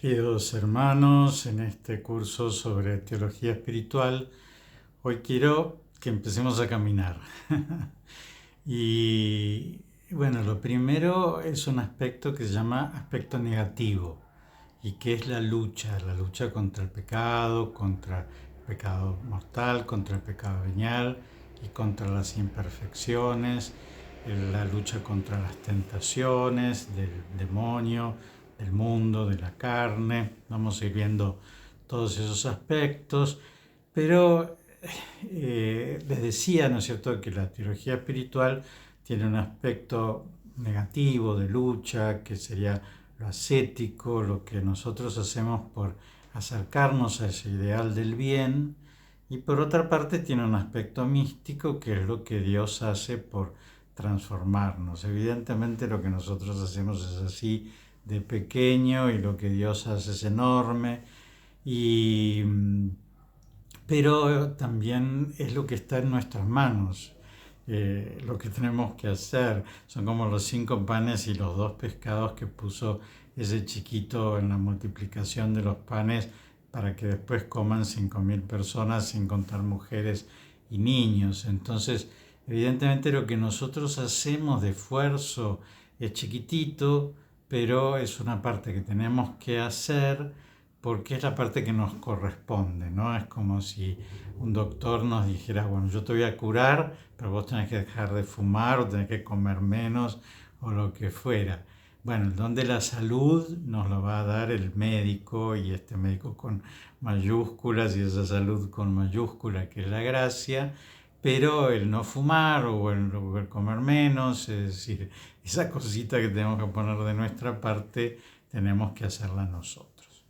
Queridos hermanos, en este curso sobre teología espiritual, hoy quiero que empecemos a caminar. Y bueno, lo primero es un aspecto que se llama aspecto negativo, y que es la lucha contra el pecado mortal, contra el pecado venial y contra las imperfecciones, la lucha contra las tentaciones del demonio, del mundo, de la carne. Vamos a ir viendo todos esos aspectos, pero les decía, ¿no es cierto?, que la teología espiritual tiene un aspecto negativo de lucha, que sería lo ascético, lo que nosotros hacemos por acercarnos a ese ideal del bien, y por otra parte tiene un aspecto místico, que es lo que Dios hace por transformarnos. Evidentemente lo que nosotros hacemos es así de pequeño y lo que Dios hace es enorme, y, pero también es lo que está en nuestras manos. Lo que tenemos que hacer son como los 5 panes y los 2 pescados que puso ese chiquito en la multiplicación de los panes para que después coman 5.000 personas, sin contar mujeres y niños. Entonces, evidentemente lo que nosotros hacemos de esfuerzo es chiquitito, pero es una parte que tenemos que hacer porque es la parte que nos corresponde, ¿no? Es como si un doctor nos dijera, bueno, yo te voy a curar, pero vos tenés que dejar de fumar o tenés que comer menos o lo que fuera. Bueno, el don de la salud nos lo va a dar el médico, y este médico con mayúsculas y esa salud con mayúscula, que es la gracia, pero el no fumar o el comer menos, es decir, esa cosita que tenemos que poner de nuestra parte, tenemos que hacerla nosotros.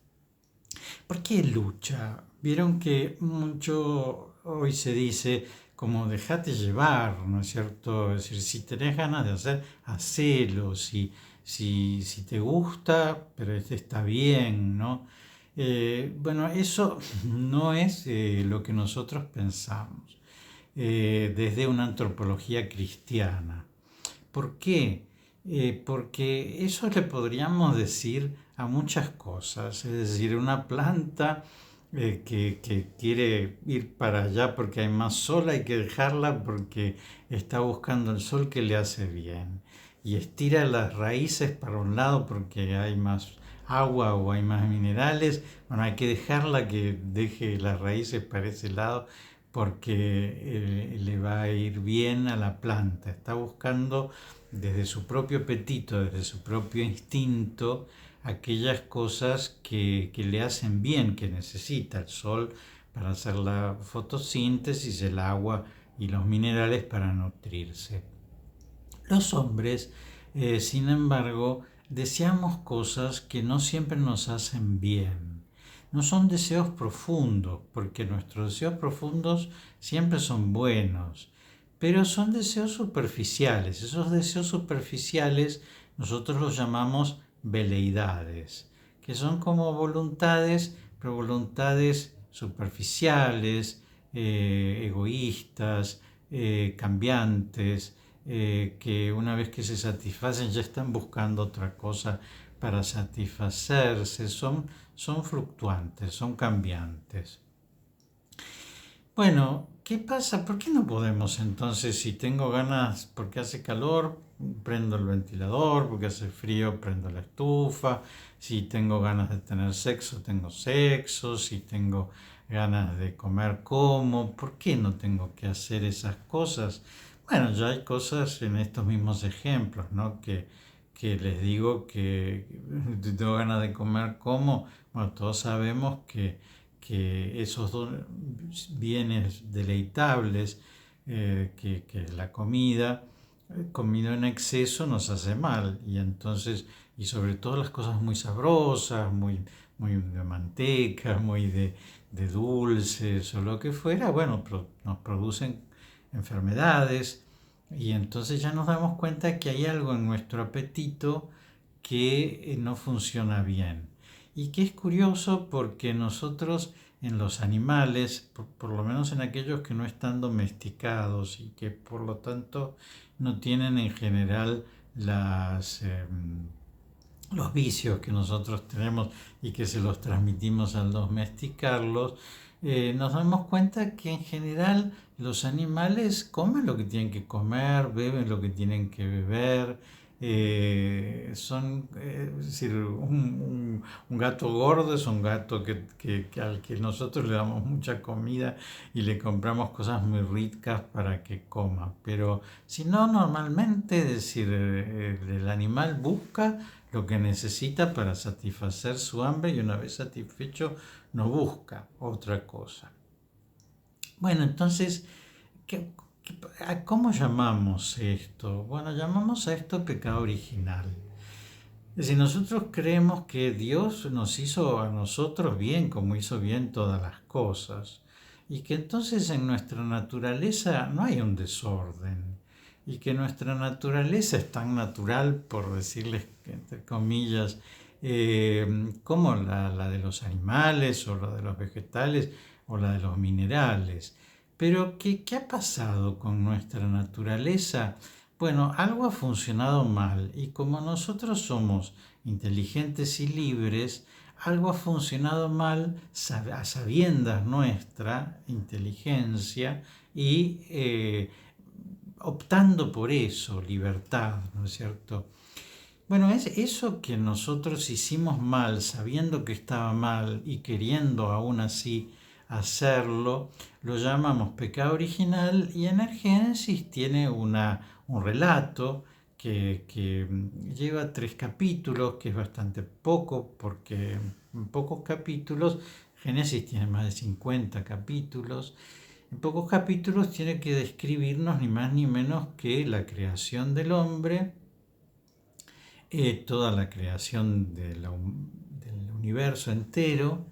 ¿Por qué lucha? Vieron que mucho hoy se dice como dejate llevar, ¿no es cierto? Es decir, si tenés ganas de hacer, hacelo, si te gusta, pero está bien, ¿no? Bueno, eso no es lo que nosotros pensamos desde una antropología cristiana. ¿Por qué? Porque eso le podríamos decir a muchas cosas. Es decir, una planta que quiere ir para allá porque hay más sol, hay que dejarla porque está buscando el sol que le hace bien. Y estira las raíces para un lado porque hay más agua o hay más minerales. Bueno, hay que dejarla que deje las raíces para ese lado porque le va a ir bien a la planta. Está buscando desde su propio apetito, desde su propio instinto, aquellas cosas que le hacen bien, que necesita el sol para hacer la fotosíntesis, el agua y los minerales para nutrirse. Los hombres, sin embargo, deseamos cosas que no siempre nos hacen bien. No son deseos profundos, porque nuestros deseos profundos siempre son buenos, pero son deseos superficiales. Esos deseos superficiales nosotros los llamamos veleidades, que son como voluntades, pero voluntades superficiales, egoístas, cambiantes, que una vez que se satisfacen ya están buscando otra cosa para satisfacerse, son fluctuantes, son cambiantes. Bueno, ¿qué pasa? ¿Por qué no podemos entonces, si tengo ganas, porque hace calor, prendo el ventilador, porque hace frío, prendo la estufa, si tengo ganas de tener sexo, tengo sexo, si tengo ganas de comer, como? ¿Por qué no tengo que hacer esas cosas? Bueno, ya hay cosas en estos mismos ejemplos, ¿no? Que les digo que tengo ganas de comer, como. Bueno, todos sabemos que esos dos bienes deleitables, que la comida, comido en exceso nos hace mal, y entonces, y sobre todo las cosas muy sabrosas, muy de manteca, muy de dulces o lo que fuera, bueno, nos producen enfermedades, y entonces ya nos damos cuenta que hay algo en nuestro apetito que no funciona bien. Y que es curioso porque nosotros en los animales, por lo menos en aquellos que no están domesticados y que por lo tanto no tienen en general los vicios que nosotros tenemos y que se los transmitimos al domesticarlos, nos damos cuenta que en general los animales comen lo que tienen que comer, beben lo que tienen que beber. Es decir, un gato gordo es un gato al que nosotros le damos mucha comida y le compramos cosas muy ricas para que coma. Pero si no, normalmente, es decir, el animal busca lo que necesita para satisfacer su hambre y una vez satisfecho no busca otra cosa. Bueno, entonces, ¿cómo llamamos esto? Bueno, llamamos a esto pecado original. Es decir, nosotros creemos que Dios nos hizo a nosotros bien, como hizo bien todas las cosas, y que entonces en nuestra naturaleza no hay un desorden, y que nuestra naturaleza es tan natural, por decirles entre comillas, como la de los animales, o la de los vegetales, o la de los minerales. Pero, ¿qué ha pasado con nuestra naturaleza? Bueno, algo ha funcionado mal y como nosotros somos inteligentes y libres, algo ha funcionado mal a sabiendas nuestra inteligencia y optando por eso, libertad, ¿no es cierto? Bueno, es eso que nosotros hicimos mal, sabiendo que estaba mal y queriendo aún así hacerlo, lo llamamos pecado original y en el Génesis tiene un relato que lleva 3 capítulos, que es bastante poco, porque en pocos capítulos, Génesis tiene más de 50 capítulos, en pocos capítulos tiene que describirnos ni más ni menos que la creación del hombre, toda la creación del universo entero,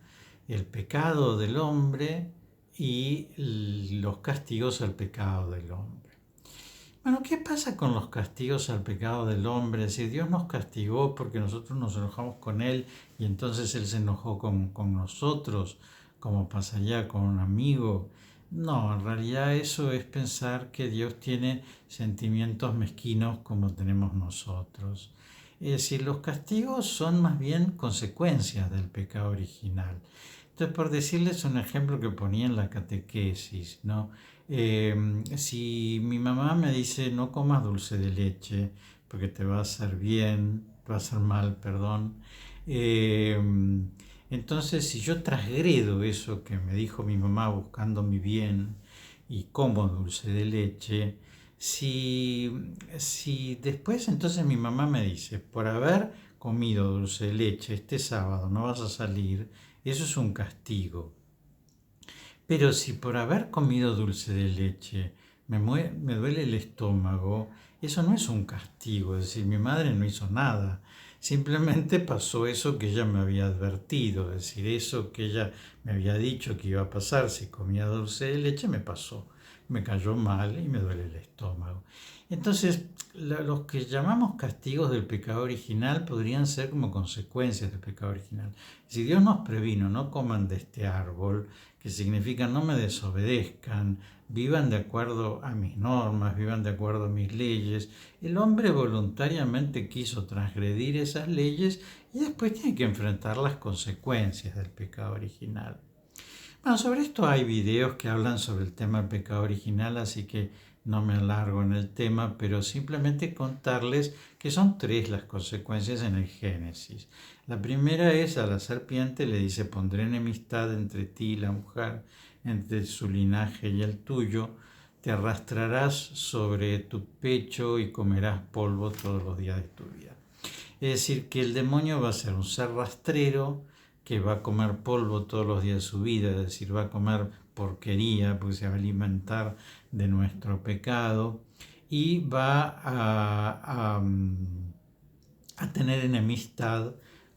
el pecado del hombre y los castigos al pecado del hombre. Bueno, ¿qué pasa con los castigos al pecado del hombre? Es decir, Dios nos castigó porque nosotros nos enojamos con Él y entonces Él se enojó con nosotros, como pasaría con un amigo. No, en realidad eso es pensar que Dios tiene sentimientos mezquinos como tenemos nosotros. Es decir, los castigos son más bien consecuencias del pecado original. Entonces, por decirles un ejemplo que ponía en la catequesis, ¿no? Si mi mamá me dice no comas dulce de leche porque te va a hacer bien, te va a hacer mal, perdón, eh, entonces si yo transgredo eso que me dijo mi mamá buscando mi bien y como dulce de leche, si después entonces mi mamá me dice, por haber comido dulce de leche este sábado no vas a salir, eso es un castigo. Pero si por haber comido dulce de leche me duele el estómago, eso no es un castigo, es decir, mi madre no hizo nada, simplemente pasó eso que ella me había advertido, es decir, eso que ella me había dicho que iba a pasar si comía dulce de leche, me pasó, me cayó mal y me duele el estómago. Entonces, los que llamamos castigos del pecado original podrían ser como consecuencias del pecado original. Si Dios nos previno, no coman de este árbol, que significa no me desobedezcan, vivan de acuerdo a mis normas, vivan de acuerdo a mis leyes. El hombre voluntariamente quiso transgredir esas leyes y después tiene que enfrentar las consecuencias del pecado original. Bueno, sobre esto hay videos que hablan sobre el tema del pecado original, así que no me alargo en el tema, pero simplemente contarles que son 3 las consecuencias en el Génesis. La primera es a la serpiente le dice, pondré enemistad entre ti y la mujer, entre su linaje y el tuyo, te arrastrarás sobre tu pecho y comerás polvo todos los días de tu vida. Es decir, que el demonio va a ser un ser rastrero, que va a comer polvo todos los días de su vida, es decir, va a comer porquería porque se va a alimentar de nuestro pecado y va a tener enemistad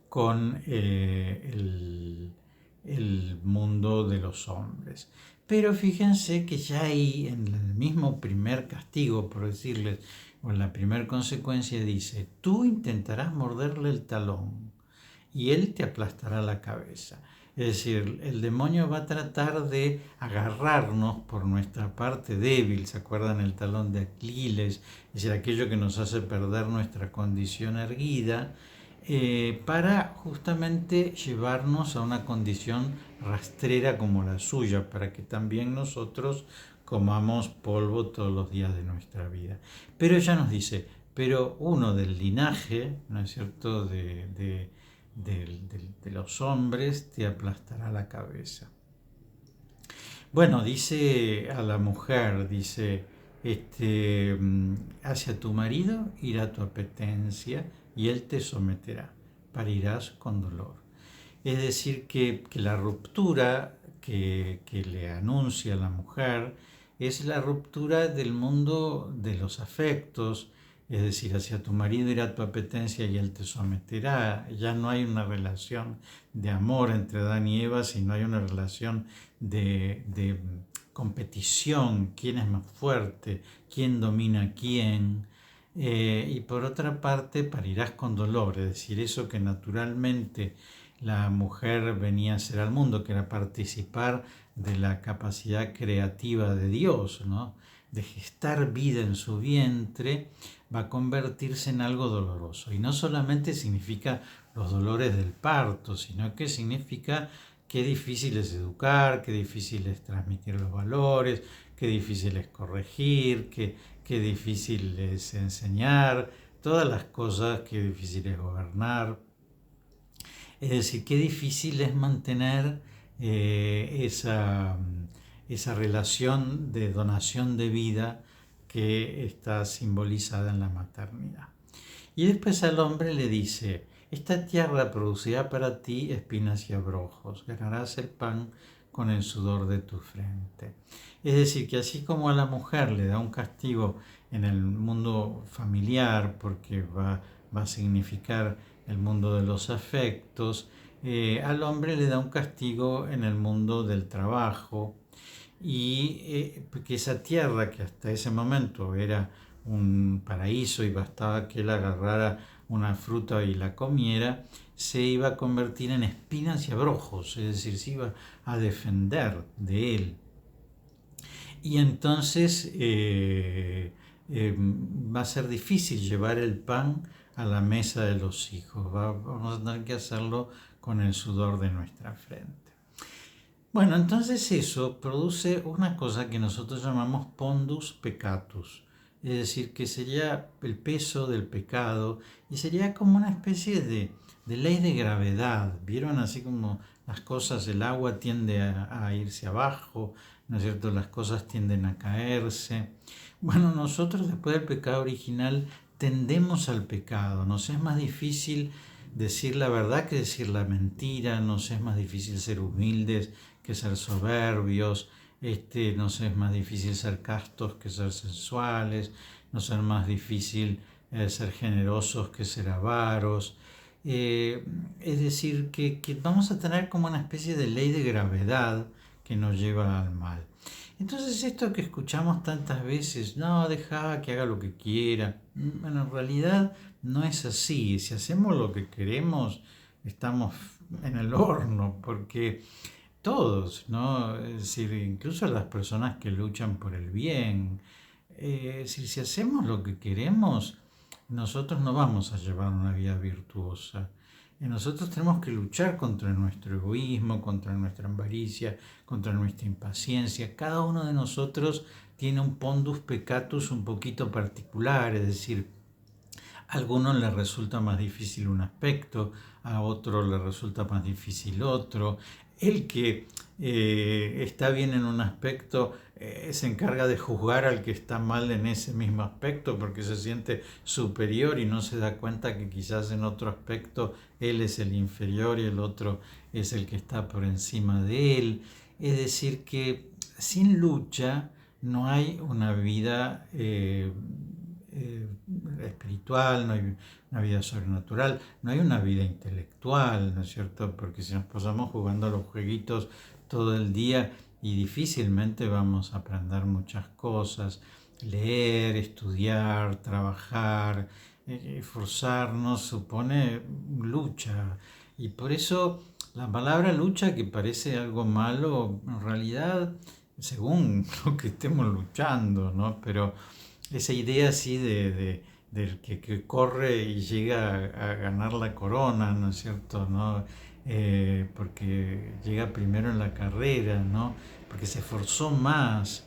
con el mundo de los hombres. Pero fíjense que ya ahí, en el mismo primer castigo, por decirles, o en la primera consecuencia dice, tú intentarás morderle el talón y él te aplastará la cabeza. Es decir, el demonio va a tratar de agarrarnos por nuestra parte débil, ¿se acuerdan el talón de Aquiles? Es decir, aquello que nos hace perder nuestra condición erguida, para justamente llevarnos a una condición rastrera como la suya, para que también nosotros comamos polvo todos los días de nuestra vida. Pero ella nos dice, pero uno del linaje, ¿no es cierto?, de los hombres te aplastará la cabeza. Bueno, dice a la mujer, dice, hacia tu marido irá tu apetencia y él te someterá, parirás con dolor. Es decir, que la ruptura que le anuncia la mujer es la ruptura del mundo de los afectos, es decir, hacia tu marido irá tu apetencia y él te someterá. Ya no hay una relación de amor entre Adán y Eva, sino hay una relación de competición, quién es más fuerte, quién domina a quién. Y por otra parte, parirás con dolor, es decir, eso que naturalmente la mujer venía a hacer al mundo, que era participar de la capacidad creativa de Dios, ¿no?, de gestar vida en su vientre, va a convertirse en algo doloroso. Y no solamente significa los dolores del parto, sino que significa qué difícil es educar, qué difícil es transmitir los valores, qué difícil es corregir, qué difícil es enseñar, todas las cosas, qué difícil es gobernar. Es decir, qué difícil es mantener esa relación de donación de vida que está simbolizada en la maternidad. Y después al hombre le dice, esta tierra producirá para ti espinas y abrojos, ganarás el pan con el sudor de tu frente. Es decir, que así como a la mujer le da un castigo en el mundo familiar, porque va a significar el mundo de los afectos, al hombre le da un castigo en el mundo del trabajo, y que esa tierra que hasta ese momento era un paraíso y bastaba que él agarrara una fruta y la comiera, se iba a convertir en espinas y abrojos, es decir, se iba a defender de él. Y entonces va a ser difícil llevar el pan a la mesa de los hijos, vamos a tener que hacerlo con el sudor de nuestra frente. Bueno, entonces eso produce una cosa que nosotros llamamos pondus peccatus, es decir, que sería el peso del pecado y sería como una especie de ley de gravedad. ¿Vieron? Así como las cosas, el agua tiende a irse abajo, ¿no es cierto? Las cosas tienden a caerse. Bueno, nosotros después del pecado original tendemos al pecado, nos es más difícil decir la verdad que decir la mentira, nos es más difícil ser humildes que ser soberbios, nos es más difícil ser castos que ser sensuales, nos es más difícil ser generosos que ser avaros. Es decir, que vamos a tener como una especie de ley de gravedad que nos lleva al mal. Entonces esto que escuchamos tantas veces, no, deja que haga lo que quiera, bueno, en realidad no es así. Si hacemos lo que queremos, estamos en el horno, porque todos, ¿no? Es decir, incluso las personas que luchan por el bien, es decir, si hacemos lo que queremos, nosotros no vamos a llevar una vida virtuosa. Y nosotros tenemos que luchar contra nuestro egoísmo, contra nuestra avaricia, contra nuestra impaciencia. Cada uno de nosotros tiene un pondus peccatus un poquito particular, es decir, a algunos les resulta más difícil un aspecto, a otro le resulta más difícil otro. El que está bien en un aspecto se encarga de juzgar al que está mal en ese mismo aspecto porque se siente superior y no se da cuenta que quizás en otro aspecto él es el inferior y el otro es el que está por encima de él. Es decir, que sin lucha no hay una vida espiritual, no hay una vida sobrenatural, no hay una vida intelectual, ¿no es cierto? Porque si nos pasamos jugando a los jueguitos todo el día y difícilmente vamos a aprender muchas cosas, leer, estudiar, trabajar, esforzarnos supone lucha. Y por eso la palabra lucha, que parece algo malo, en realidad, según lo que estemos luchando, ¿no? Pero esa idea así de del que corre y llega a ganar la corona, ¿no es cierto? ¿No? Porque llega primero en la carrera, ¿no? Porque se esforzó más.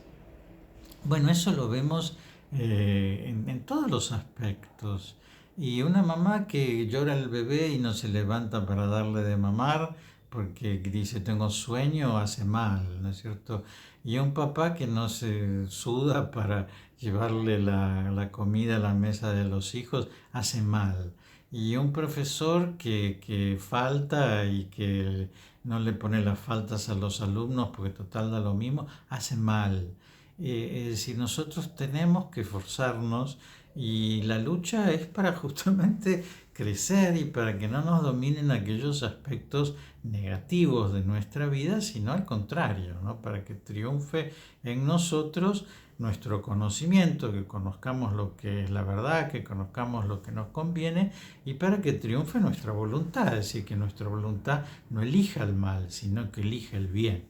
Bueno, eso lo vemos en todos los aspectos. Y una mamá que llora el bebé y no se levanta para darle de mamar porque dice tengo sueño, hace mal, ¿no es cierto? Y un papá que no se suda para llevarle la comida a la mesa de los hijos, hace mal. Y un profesor que falta y que no le pone las faltas a los alumnos porque total da lo mismo, hace mal. Es decir, nosotros tenemos que esforzarnos y la lucha es para justamente crecer y para que no nos dominen aquellos aspectos negativos de nuestra vida, sino al contrario, ¿no? Para que triunfe en nosotros nuestro conocimiento, que conozcamos lo que es la verdad, que conozcamos lo que nos conviene y para que triunfe nuestra voluntad, es decir, que nuestra voluntad no elija el mal, sino que elija el bien.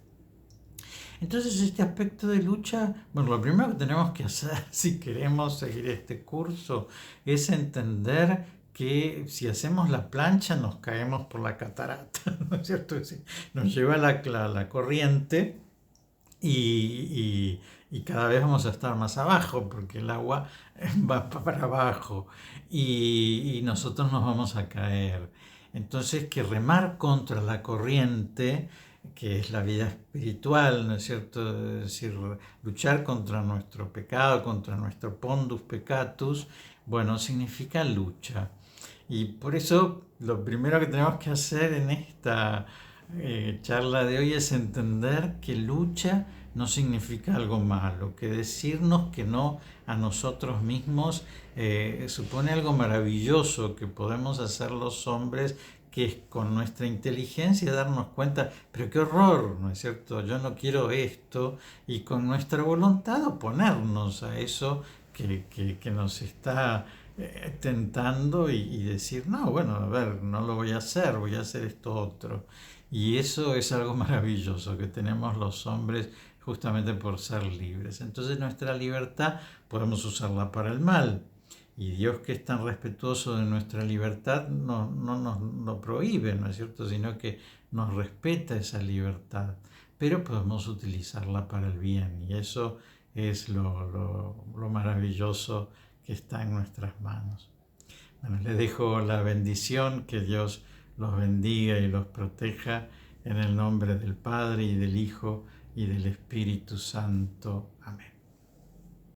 Entonces este aspecto de lucha, bueno, lo primero que tenemos que hacer si queremos seguir este curso es entender que si hacemos la plancha nos caemos por la catarata, ¿no es cierto? Es decir, nos lleva la corriente y cada vez vamos a estar más abajo porque el agua va para abajo y nosotros nos vamos a caer. Entonces que remar contra la corriente, que es la vida espiritual, ¿no es cierto? Es decir, luchar contra nuestro pecado, contra nuestro pondus peccatus, bueno, significa lucha. Y por eso lo primero que tenemos que hacer en esta charla de hoy es entender que lucha no significa algo malo, que decirnos que no a nosotros mismos supone algo maravilloso que podemos hacer los hombres, que es con nuestra inteligencia darnos cuenta, pero qué horror, ¿no es cierto? Yo no quiero esto, y con nuestra voluntad oponernos a eso que nos está tentando y decir, no, bueno, a ver, no lo voy a hacer esto otro. Y eso es algo maravilloso que tenemos los hombres justamente por ser libres. Entonces nuestra libertad podemos usarla para el mal. Y Dios, que es tan respetuoso de nuestra libertad, no nos lo prohíbe, ¿no es cierto? Sino que nos respeta esa libertad. Pero podemos utilizarla para el bien. Y eso es lo maravilloso que está en nuestras manos. Bueno, les dejo la bendición, que Dios los bendiga y los proteja en el nombre del Padre y del Hijo y del Espíritu Santo. Amén.